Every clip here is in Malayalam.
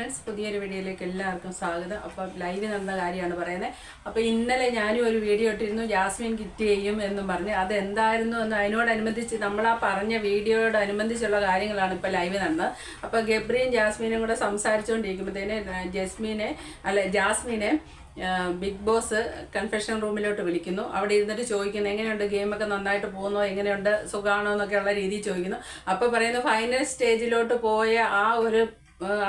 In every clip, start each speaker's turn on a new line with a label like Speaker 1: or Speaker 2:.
Speaker 1: ഫ്രണ്ട്സ്, പുതിയൊരു വീഡിയോയിലേക്ക് എല്ലാവർക്കും സ്വാഗതം. അപ്പോൾ ലൈവ് നടന്ന കാര്യമാണ് പറയുന്നത്. അപ്പോൾ ഇന്നലെ ഞാനും ഒരു വീഡിയോ ഇട്ടിരുന്നു, ജാസ്മിൻ കിറ്റ് ചെയ്യും എന്നും പറഞ്ഞ്. അതെന്തായിരുന്നു എന്ന് അതിനോടനുബന്ധിച്ച് നമ്മളാ പറഞ്ഞ വീഡിയോയോടനുബന്ധിച്ചുള്ള കാര്യങ്ങളാണ് ഇപ്പോൾ ലൈവ് നടന്നത്. അപ്പോൾ ഗബ്രിയും ജാസ്മിനും കൂടെ സംസാരിച്ചുകൊണ്ടിരിക്കുമ്പോഴത്തേന് ജാസ്മിനെ ബിഗ് ബോസ് കൺഫെഷൻ റൂമിലോട്ട് വിളിക്കുന്നു. അവിടെ ഇരുന്നിട്ട് ചോദിക്കുന്നു, എങ്ങനെയുണ്ട് ഗെയിമൊക്കെ നന്നായിട്ട് പോകുന്നോ, എങ്ങനെയുണ്ട് സുഖമാണോ എന്നൊക്കെയുള്ള രീതിയിൽ ചോദിക്കുന്നു. അപ്പോൾ പറയുന്നു, ഫൈനൽ സ്റ്റേജിലോട്ട് പോയ ആ ഒരു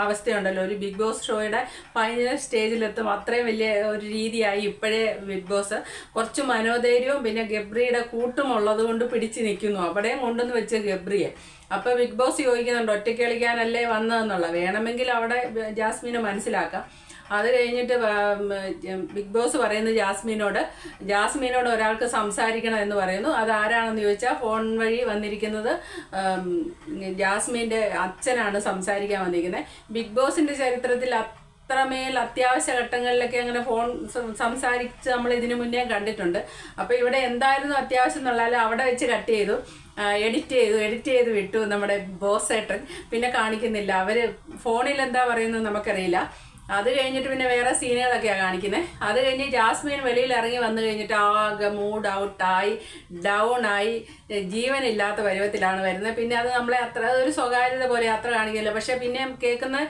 Speaker 1: അവസ്ഥയുണ്ടല്ലോ, ഒരു ബിഗ് ബോസ് ഷോയുടെ ഫൈനൽ സ്റ്റേജിലെത്തും അത്രയും വലിയ ഒരു രീതിയായി ഇപ്പോഴേ ബിഗ് ബോസ്. കുറച്ച് മനോധൈര്യവും പിന്നെ ഗബ്രിയുടെ കൂട്ടും ഉള്ളത് കൊണ്ട് പിടിച്ച് നിൽക്കുന്നു. അവിടെയും കൊണ്ടുവന്ന് വെച്ച് ഗബ്രിയെ. അപ്പോൾ ബിഗ് ബോസ് ചോദിക്കുന്നുണ്ട്, ഒറ്റയ്ക്ക് കളിക്കാനല്ലേ വന്നതെന്നുള്ള. വേണമെങ്കിൽ അവിടെ ജാസ്മിനെ മനസ്സിലാക്കാം. അത് കഴിഞ്ഞിട്ട് ബിഗ് ബോസ് പറയുന്നത് ജാസ്മിനോട് ഒരാൾക്ക് സംസാരിക്കണം എന്ന് പറയുന്നു. അത് ആരാണെന്ന് ചോദിച്ചാൽ ഫോൺ വഴി വന്നിരിക്കുന്നത് ജാസ്മിൻ്റെ അച്ഛനാണ് സംസാരിക്കാൻ വന്നിരിക്കുന്നത്. ബിഗ് ബോസിൻ്റെ ചരിത്രത്തിൽ അത്രമേൽ അത്യാവശ്യ ഘട്ടങ്ങളിലൊക്കെ അങ്ങനെ ഫോൺ സംസാരിച്ച് നമ്മൾ ഇതിനു മുന്നേ കണ്ടിട്ടുണ്ട്. അപ്പോൾ ഇവിടെ എന്തായിരുന്നു അത്യാവശ്യം എന്നുള്ളാൽ അവിടെ വെച്ച് കട്ട് ചെയ്തു, എഡിറ്റ് ചെയ്ത് വിട്ടു നമ്മുടെ ബോസ് ഏട്ടൻ. പിന്നെ കാണിക്കുന്നില്ല. അവർ ഫോണിൽ എന്താ പറയുന്നത് നമുക്കറിയില്ല. അത് കഴിഞ്ഞിട്ട് പിന്നെ വേറെ സീനുകളൊക്കെയാണ് കാണിക്കുന്നത്. അത് കഴിഞ്ഞ് ജാസ്മിൻ വെളിയിൽ ഇറങ്ങി വന്നു കഴിഞ്ഞിട്ട് ആകെ മൂഡ് ഔട്ടായി, ഡൗണായി, ജീവനില്ലാത്ത പരുവത്തിലാണ് വരുന്നത്. പിന്നെ അത് നമ്മളെ അതൊരു സ്വകാര്യത പോലെ അത്ര കാണിക്കില്ല. പക്ഷെ പിന്നെ കേൾക്കുന്ന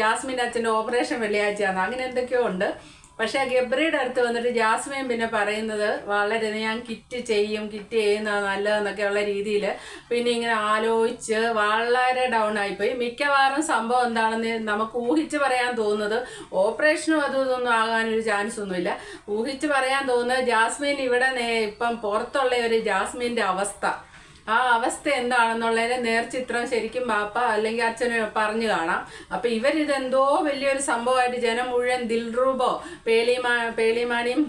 Speaker 1: ജാസ്മിൻ്റെ അച്ഛൻ്റെ ഓപ്പറേഷൻ വെള്ളിയാഴ്ചയാണ്, അങ്ങനെ എന്തൊക്കെയോ ഉണ്ട്. പക്ഷേ ഗബ്രിയുടെ അടുത്ത് വന്നിട്ട് ജാസ്മിൻ പിന്നെ പറയുന്നത് വളരെ ഞാൻ കിറ്റ് ചെയ്യുന്നതാണ് നല്ലതെന്നൊക്കെയുള്ള രീതിയിൽ പിന്നെ ഇങ്ങനെ ആലോചിച്ച് വളരെ ഡൗൺ ആയിപ്പോയി. മിക്കവാറും സംഭവം എന്താണെന്ന് നമുക്ക് ഊഹിച്ച് പറയാൻ തോന്നുന്നത്, ഓപ്പറേഷനും ഇതൊന്നും ആകാനൊരു ചാൻസ് ഒന്നുമില്ല. ഊഹിച്ച് പറയാൻ തോന്നുന്നത് ജാസ്മിൻ ഇവിടെ ഇപ്പം പുറത്തുള്ള ഒരു ജാസ്മിൻ്റെ അവസ്ഥ, ആ അവസ്ഥ എന്താണെന്നുള്ളതിന് നേർചിത്രം ശരിക്കും ബാപ്പ അല്ലെങ്കിൽ അച്ഛന് പറഞ്ഞു കാണാം. അപ്പം ഇവരിതെന്തോ വലിയൊരു സംഭവമായിട്ട് ജനം മുഴുവൻ ദിൽറൂബോ പേളിമാനിയും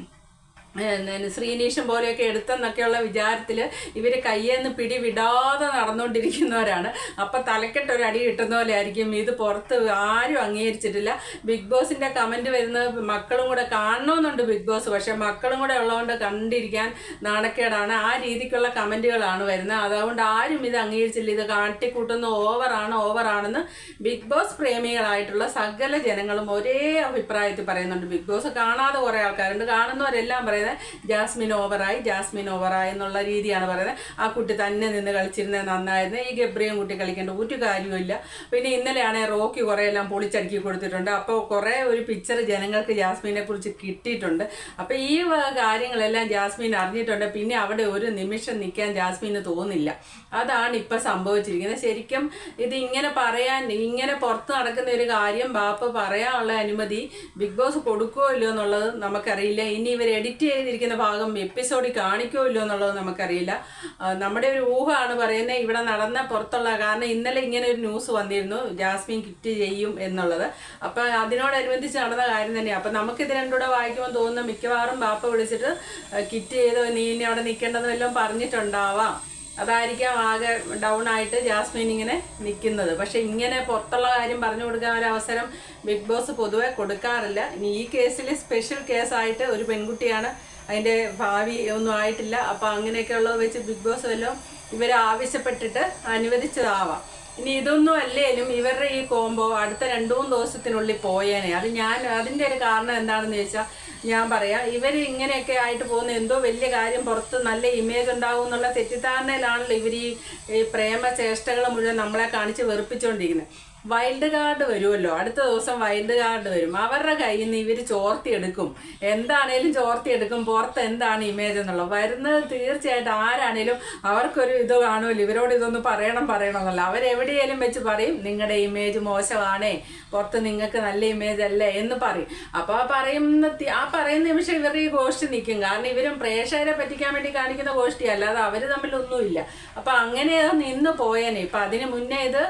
Speaker 1: ശ്രീനീഷും പോലെയൊക്കെ എടുത്തെന്നൊക്കെയുള്ള വിചാരത്തിൽ ഇവർ കയ്യെന്ന് പിടിവിടാതെ നടന്നുകൊണ്ടിരിക്കുന്നവരാണ്. അപ്പം തലക്കെട്ടൊരു അടി കിട്ടുന്ന പോലെ ആയിരിക്കും ഇത്. പുറത്ത് ആരും അംഗീകരിച്ചിട്ടില്ല. ബിഗ് ബോസിൻ്റെ കമൻറ്റ് വരുന്നത് മക്കളും കൂടെ കാണണമെന്നുണ്ട് ബിഗ് ബോസ്, പക്ഷേ മക്കളും കൂടെ ഉള്ളതുകൊണ്ട് കണ്ടിരിക്കാൻ നാണക്കേടാണ്. ആ രീതിക്കുള്ള കമൻറ്റുകളാണ് വരുന്നത്. അതുകൊണ്ട് ആരും ഇത് അംഗീകരിച്ചില്ല. ഇത് കാട്ടിക്കൂട്ടുന്ന ഓവറാണെന്ന് ബിഗ് ബോസ് പ്രേമികളായിട്ടുള്ള സകല ജനങ്ങളും ഒരേ അഭിപ്രായത്തിൽ പറയുന്നുണ്ട്. ബിഗ് ബോസ് കാണാതെ കുറേ ആൾക്കാരുണ്ട്, കാണുന്നവരെല്ലാം പറയുന്നത് ജാസ്മിൻ ഓവറായി എന്നുള്ള രീതിയാണ് പറയുന്നത്. ആ കുട്ടി തന്നെ നിന്ന് കളിച്ചിരുന്നത് നന്നായിരുന്നു, ഈ ഗബ്രിയും കുട്ടി കളിക്കേണ്ട ഒരു കാര്യമില്ല. പിന്നെ ഇന്നലെയാണെങ്കിൽ റോക്കി കുറേയെല്ലാം പൊളിച്ചടുക്കി കൊടുത്തിട്ടുണ്ട്. അപ്പോൾ കുറേ ഒരു പിക്ചർ ജനങ്ങൾക്ക് ജാസ്മിനെ കുറിച്ച് കിട്ടിയിട്ടുണ്ട്. അപ്പോൾ ഈ കാര്യങ്ങളെല്ലാം ജാസ്മിൻ അറിഞ്ഞിട്ടുണ്ട്. പിന്നെ അവിടെ ഒരു നിമിഷം നിൽക്കാൻ ജാസ്മിന് തോന്നില്ല. അതാണ് ഇപ്പം സംഭവിച്ചിരിക്കുന്നത്. ശരിക്കും ഇത് ഇങ്ങനെ പുറത്ത് നടക്കുന്ന ഒരു കാര്യം ബാപ്പ പറയാനുള്ള അനുമതി ബിഗ് ബോസ് കൊടുക്കുമോ ഇല്ലയോ എന്നുള്ളത് നമുക്കറിയില്ല. ഇനി ഇവർ എഡിറ്റ് ചെയ്തിരിക്കുന്ന ഭാഗം എപ്പിസോഡിൽ കാണിക്കുമോ ഇല്ലയോ എന്നുള്ളത് നമുക്കറിയില്ല. നമ്മുടെ ഒരു ഊഹമാണ് പറയുന്നത് ഇവിടെ നടന്ന പുറത്തുള്ള. കാരണം ഇന്നലെ ഇങ്ങനെ ഒരു ന്യൂസ് വന്നിരുന്നു, ജാസ്മിൻ കിറ്റ് ചെയ്യും എന്നുള്ളത്. അപ്പം അതിനോടനുബന്ധിച്ച് നടന്ന കാര്യം തന്നെയാണ്. അപ്പം നമുക്കിത് രണ്ടുകൂടെ വായിക്കുമ്പോൾ തോന്നുന്ന മിക്കവാറും ബാപ്പ വിളിച്ചിട്ട് കിറ്റ് ചെയ്തോ, നീ ഇനി അവിടെ നിൽക്കേണ്ടതെന്ന് വല്ലതും പറഞ്ഞിട്ടുണ്ടാവാം. അതായിരിക്കാം ആകെ ഡൗൺ ആയിട്ട് ജാസ്മിൻ ഇങ്ങനെ നിൽക്കുന്നത്. പക്ഷെ ഇങ്ങനെ പുറത്തുള്ള കാര്യം പറഞ്ഞു കൊടുക്കാൻ ഒരു അവസരം ബിഗ് ബോസ് പൊതുവെ കൊടുക്കാറില്ല. ഇനി ഈ കേസിൽ സ്പെഷ്യൽ കേസായിട്ട് ഒരു പെൺകുട്ടിയാണ്, അതിൻ്റെ ഭാവി ഒന്നും ആയിട്ടില്ല. അപ്പോൾ അങ്ങനെയൊക്കെയുള്ളത് വെച്ച് ബിഗ് ബോസ് വല്ലതും ഇവരെ ആവശ്യപ്പെട്ടിട്ട് അനുവദിച്ചതാവാം. ഇനി ഇതൊന്നും അല്ലേലും ഇവരുടെ ഈ കോംബോ അടുത്ത 2-3 ദിവസത്തിനുള്ളിൽ പോയേനെ. അതിൻ്റെ ഒരു കാരണം എന്താണെന്ന് ചോദിച്ചാൽ ഞാൻ പറയാം, ഇവർ ഇങ്ങനെയൊക്കെ ആയിട്ട് പോകുന്ന എന്തോ വലിയ കാര്യം, പുറത്ത് നല്ല ഇമേജ് ഉണ്ടാവും എന്നുള്ള തെറ്റിദ്ധാരണയിലാണല്ലോ ഇവർ ഈ പ്രേമ ചേഷ്ടകൾ മുഴുവൻ നമ്മളെ കാണിച്ച് വെറുപ്പിച്ചുകൊണ്ടിരിക്കുന്നത്. വൈൽഡ് കാർഡ് വരുമല്ലോ, അടുത്ത ദിവസം വൈൽഡ് കാർഡ് വരും. അവരുടെ കയ്യിൽ നിന്ന് ഇവർ ചോർത്തിയെടുക്കും, എന്താണേലും ചോർത്തിയെടുക്കും പുറത്ത് എന്താണ് ഇമേജ് എന്നുള്ളത്. വരുന്നത് തീർച്ചയായിട്ടും ആരാണേലും അവർക്കൊരു ഇത് കാണുമല്ലോ, ഇവരോട് ഇതൊന്ന് പറയണമെന്നല്ല. അവരെവിടെയെങ്കിലും വെച്ച് പറയും, നിങ്ങളുടെ ഇമേജ് മോശമാണേ, പുറത്ത് നിങ്ങൾക്ക് നല്ല ഇമേജ് അല്ലേ എന്ന് പറയും. അപ്പോൾ ആ പറയുന്ന നിമിഷം ഇവരുടെ ഈ ഗോഷ്ടി നിൽക്കും. കാരണം ഇവരും പ്രേക്ഷകരെ പറ്റിക്കാൻ വേണ്ടി കാണിക്കുന്ന ഗോഷ്ടി അല്ലാതെ അവർ തമ്മിലൊന്നുമില്ല. അപ്പം അങ്ങനെ നിന്ന് പോയേനെ. ഇപ്പം അതിന് മുന്നേ ഇത്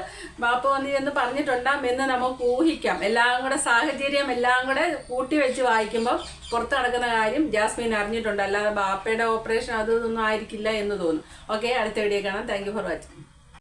Speaker 1: ബാപ്പ വന്നി എന്ന് പറഞ്ഞിട്ടുണ്ടാകും എന്ന് നമുക്ക് ഊഹിക്കാം. എല്ലാം കൂടെ സാഹചര്യം എല്ലാം കൂടെ കൂട്ടി വെച്ച് വായിക്കുമ്പോൾ പുറത്ത് നടക്കുന്ന കാര്യം ജാസ്മിൻ അറിഞ്ഞിട്ടുണ്ട്. അല്ലാതെ ബാപ്പയുടെ ഓപ്പറേഷൻ അതൊന്നും ആയിരിക്കില്ല എന്ന് തോന്നുന്നു. ഓക്കെ, അടുത്ത വീഡിയോ കാണാം. Thank you for watching.